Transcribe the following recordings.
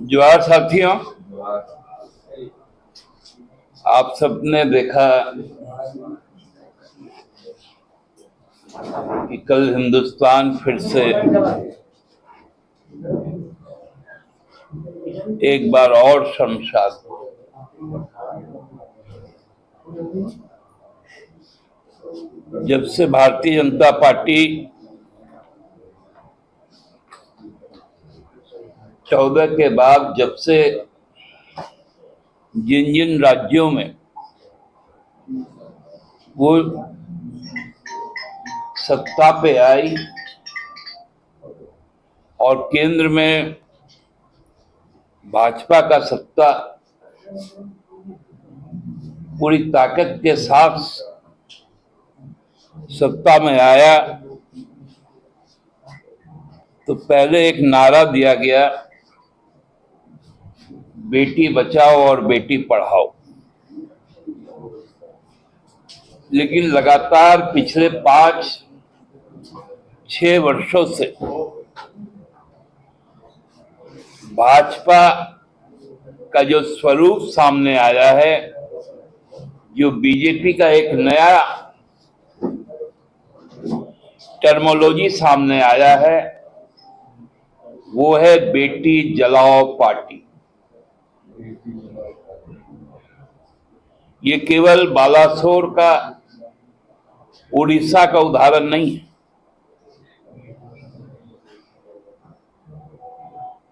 जोहार साथियों, आप सबने देखा कि कल हिंदुस्तान फिर से एक बार और शर्मसार हुआ। जब से भारतीय जनता पार्टी 14 के बाद जब से जिन जिन राज्यों में वो सत्ता पे आई और केंद्र में भाजपा का सत्ता पूरी ताकत के साथ सत्ता में आया, तो पहले एक नारा दिया गया, बेटी बचाओ और बेटी पढ़ाओ। लेकिन लगातार पिछले 5-6 वर्षों से भाजपा का जो स्वरूप सामने आया है, जो बीजेपी का एक नया टर्मोलॉजी सामने आया है, वो है बेटी जलाओ पार्टी। ये केवल बालासोर का, उड़ीसा का उदाहरण नहीं है,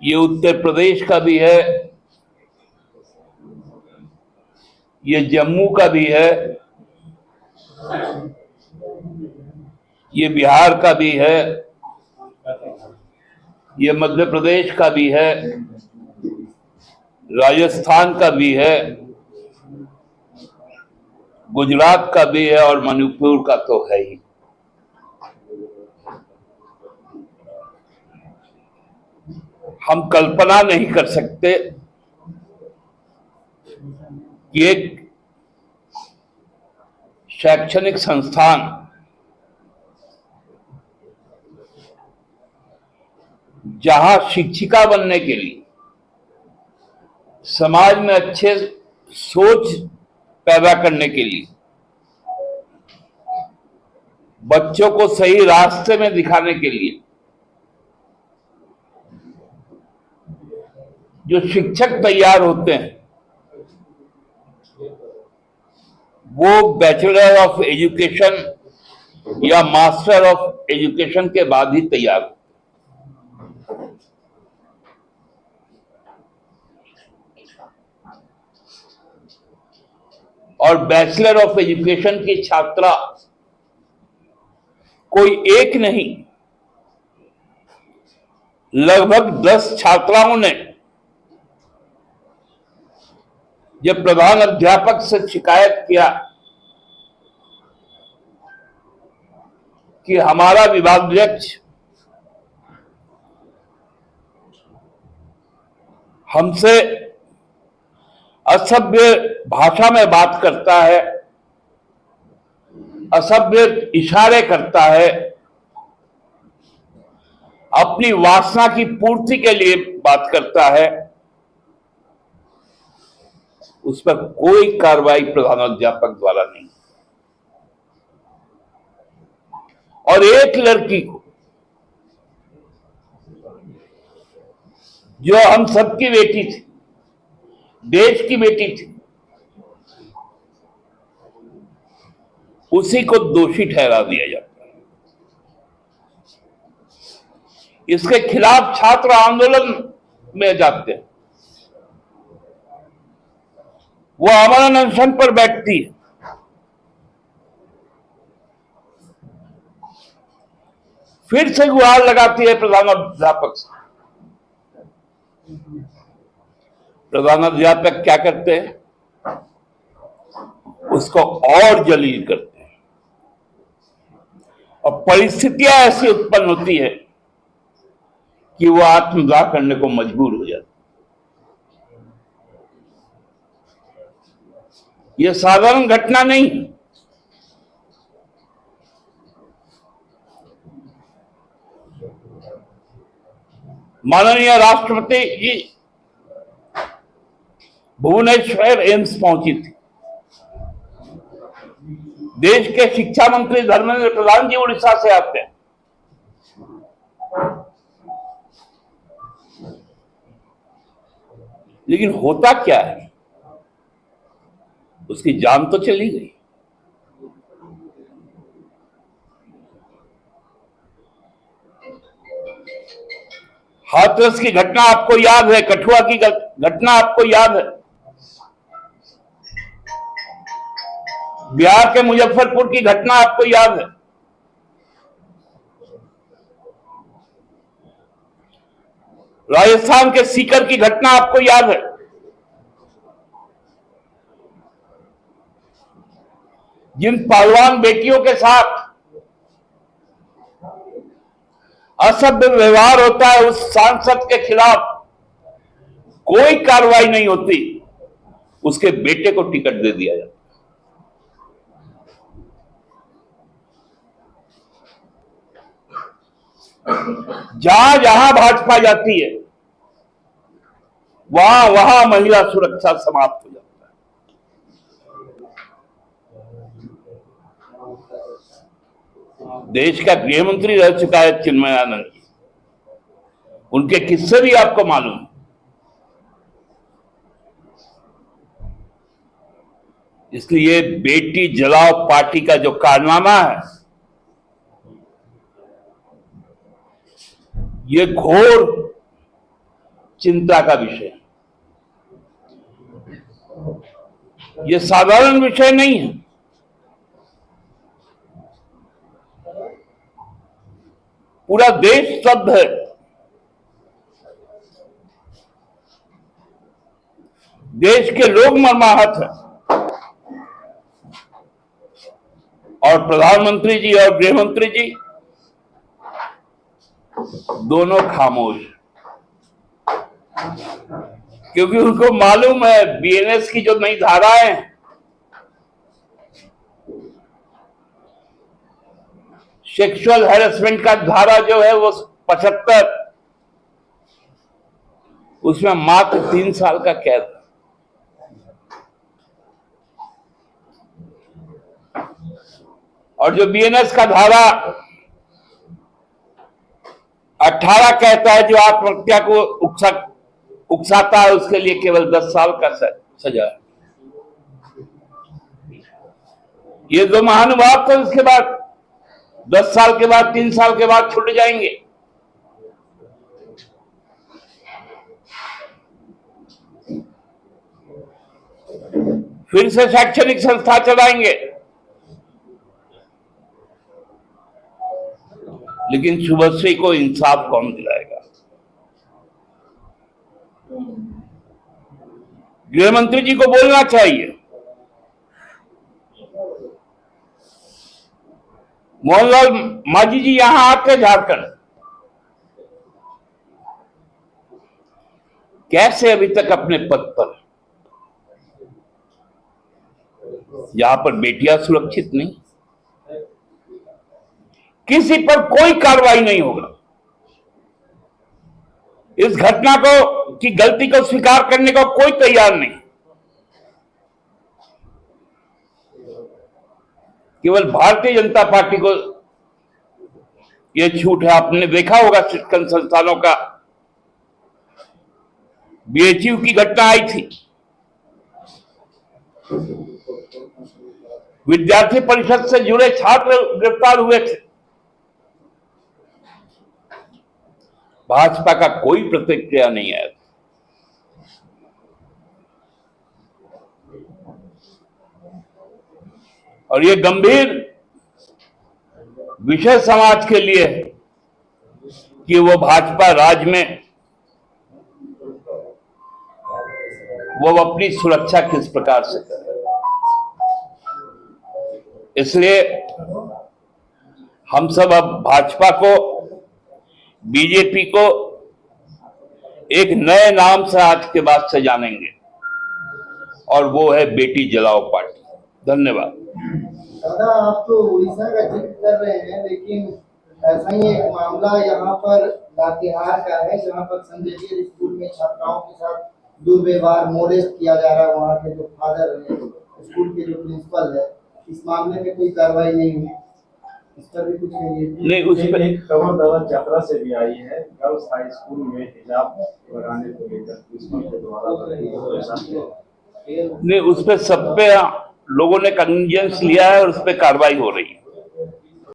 ये उत्तर प्रदेश का भी है, ये जम्मू का भी है, ये बिहार का भी है, ये मध्य प्रदेश का भी है, राजस्थान का भी है, गुजरात का भी है और मणिपुर का तो है ही। हम कल्पना नहीं कर सकते कि एक शैक्षणिक संस्थान जहां शिक्षिका बनने के लिए, समाज में अच्छे सोच पैदा करने के लिए, बच्चों को सही रास्ते में दिखाने के लिए जो शिक्षक तैयार होते हैं, वो बैचलर ऑफ एजुकेशन या मास्टर ऑफ एजुकेशन के बाद ही तैयार होते हैं। और बैचलर ऑफ एजुकेशन की छात्रा कोई एक नहीं, लगभग 10 छात्राओं ने जब प्रधान अध्यापक से शिकायत किया कि हमारा विभागाध्यक्ष हमसे असभ्य भाषा में बात करता है, असभ्य इशारे करता है, अपनी वासना की पूर्ति के लिए बात करता है, उस पर कोई कार्रवाई प्रधानाध्यापक द्वारा नहीं। और एक लड़की को, जो हम सबकी बेटी थी, देश की बेटी थी, उसी को दोषी ठहरा दिया जाता है। इसके खिलाफ छात्र आंदोलन में जाते हैं, वो अमरण अनशन पर बैठती है, फिर से गुहार लगाती है प्रधानाध्यापक से। प्रधानाध्यापक क्या करते हैं? उसको और जलील करते हैं, और परिस्थितियां ऐसी उत्पन्न होती है कि वो आत्मदाह करने को मजबूर हो जाता है। यह साधारण घटना नहीं। माननीय राष्ट्रपति जी भुवनेश्वर एम्स पहुंची थी। देश के शिक्षा मंत्री धर्मेंद्र प्रधान जी उड़ीसा से आते हैं। लेकिन होता क्या है, उसकी जान तो चली गई। हाथरस की घटना आपको याद है, कठुआ की घटना आपको याद है, बिहार के मुजफ्फरपुर की घटना आपको याद है। राजस्थान के सीकर की घटना आपको याद है। जिन पहलवान बेटियों के साथ असभ्य व्यवहार होता है, उस सांसद के खिलाफ कोई कार्रवाई नहीं होती, उसके बेटे को टिकट दे दिया जाता। जहां जहां भाजपा जाती है, वहां वहां महिला सुरक्षा समाप्त हो जाता है। देश का गृह मंत्री रह चुका है चिन्मयानंद जी, उनके किस्से भी आपको मालूम है। इसलिए बेटी जलाओ पार्टी का जो कारनामा है, ये घोर चिंता का विषय है। ये साधारण विषय नहीं है। पूरा देश स्तब्ध है। देश के लोग मर्माहत हैं और प्रधानमंत्री जी और गृह मंत्री जी दोनों खामोश, क्योंकि उनको मालूम है बीएनएस की जो नई धाराएं, सेक्सुअल हैरेसमेंट का धारा जो है वो 75, उसमें मात्र 3 साल का कैद। और जो बीएनएस का धारा 18 कहता है, जो आत्महत्या को उकसाता है, उसके लिए केवल 10 साल का सजा है। ये दो महानुभाव तो इसके बाद 10 साल के बाद, 3 साल के बाद छूट जाएंगे। फिर से शैक्षणिक संस्था चलाएंगे। लेकिन शुभश्री को इंसाफ कौन दिलाएगा? गृह मंत्री जी को बोलना चाहिए। मोहनलाल मांझी जी यहां आके झारखंड कैसे अभी तक अपने पद पर, यहां पर बेटियां सुरक्षित नहीं, किसी पर कोई कार्रवाई नहीं होगा। इस घटना को की गलती को स्वीकार करने को कोई तैयार नहीं। केवल भारतीय जनता पार्टी को यह छूट है। आपने देखा होगा शिक्षण संस्थानों का, बीएचयू की घटना आई थी, विद्यार्थी परिषद से जुड़े छात्र गिरफ्तार हुए थे, भाजपा का कोई प्रतिक्रिया नहीं आया। और ये गंभीर विषय समाज के लिए है कि वो भाजपा राज में वो अपनी सुरक्षा किस प्रकार से करे। इसलिए हम सब अब भाजपा को, बीजेपी को एक नए नाम से आज के बाद से जानेंगे, और वो है बेटी जलाओ पार्टी। धन्यवाद। दादा, आप तो उड़ीसा का जिक्र कर रहे हैं, लेकिन ऐसा ही एक मामला यहाँ पर लातेहार का है, जहाँ पर संत जेवियर स्कूल में छात्राओं के साथ दुर्व्यवहार मोलेस्ट किया जा रहा है वहाँ के जो फादर है, स्कूल के जो प्रिंसिपल है, इस मामले में कोई कार्रवाई नहीं हुई, इस पर भी कुछ नहीं है। नहीं उस पर एक खबर दावा यात्रा से भी आई है, गर्ल्स हाई स्कूल में हिजाब लगाने को लेकर प्रिंसिपल के द्वारा नहीं उस पे सब पे लोगों ने कंगेंस लिया है और उस पे कार्रवाई हो रही है।